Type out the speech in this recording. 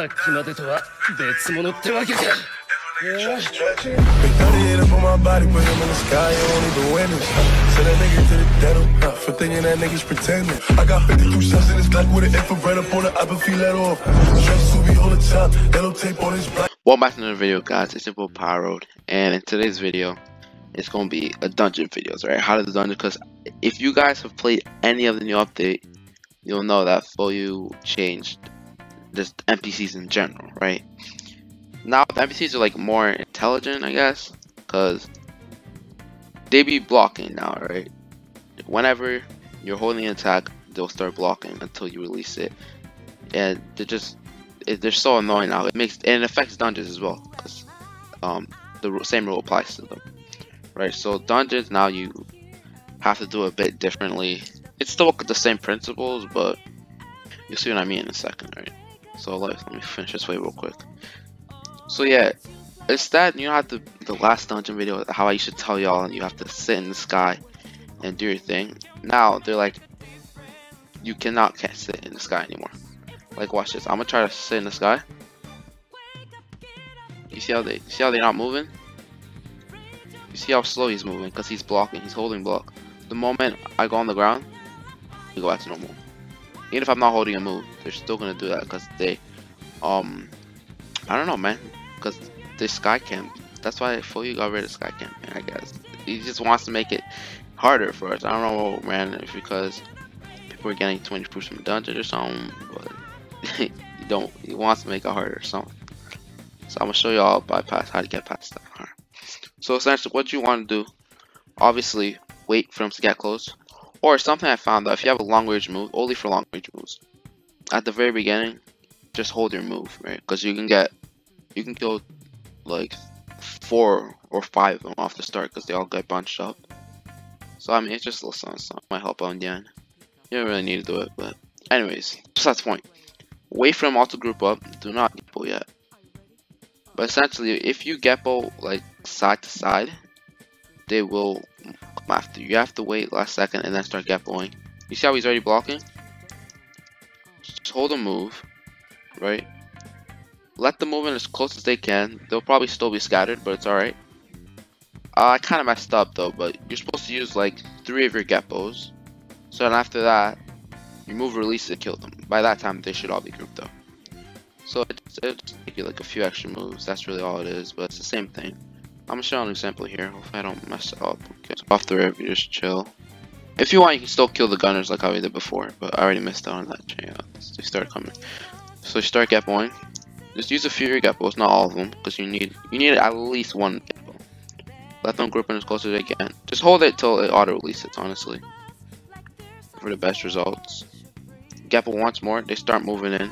38 up on my body, put him in the sky, you won't even witness. Send that nigga to the dead for thinking that nigga's pretending. I got 52 shots in this Glock with an infrared up on the upper feel let off. Stress to be on the top, yellow tape on his black. Welcome back to another video, guys. It's your boy Pyroad, and in today's video, it's gonna be a dungeon videos, right? How to do the dungeon, because if you guys have played any of the new update, you'll know that FOU changed just NPCs in general, right? Now the NPCs are like more intelligent, I guess, because they be blocking now, right? Whenever you're holding an attack, they'll start blocking until you release it, and they're so annoying now. It affects dungeons as well, because the same rule applies to them, right? So dungeons now you have to do it a bit differently. It's still the same principles, but you'll see what I mean in a second, right? So let me finish this way real quick. So yeah, instead you have the last dungeon video, how I used to tell y'all you have to sit in the sky and do your thing. Now they're like, you can't sit in the sky anymore. Like, watch this. I'm gonna try to sit in the sky. You see how they're not moving? You see how slow he's moving because he's blocking. He's holding block. The moment I go on the ground, we go back to normal. Even if I'm not holding a move, they're still gonna do that because they I don't know, man, because the sky camp. That's why FOU got rid of sky camp, man, I guess he just wants to make it harder for us. I don't know, man, if because people are getting 20 proofs from dungeon or something, but he wants to make it harder or something. So I'm gonna show y'all how to get past that. Alright. So essentially what you want to do, obviously wait for him to get close, or something I found that if you have a long range move, only for long range moves, at the very beginning just hold your move, right? Because you can kill like 4 or 5 of them off the start because they all get bunched up. So I mean, it's just a little something, might help out in the end. You don't really need to do it, but anyways, just that's the point. Wait for them all to group up. Do not GPO yet. But essentially, if you GPO like side to side, they will come after you. You have to wait last second and then start GPOing. You see how he's already blocking? Just hold a move, right? Let them move in as close as they can. They'll probably still be scattered, but it's alright. I kind of messed up though, but you're supposed to use like 3 of your GPOs. So then after that, you move, release it, kill them. By that time, they should all be grouped up. So it'll just take you like a few extra moves. That's really all it is, but it's the same thing. I'm gonna show an example here. Hopefully I don't mess it up. Okay, so off the rip, you just chill. If you want, you can still kill the gunners like how we did before, but I already missed out on that. Yeah, they start coming. So you start GPOing. Just use a few of your GPOs, not all of them, because you need at least one GPO. Let them group in as close as they can. Just hold it till it auto releases, honestly, for the best results. GPO once more, they start moving in.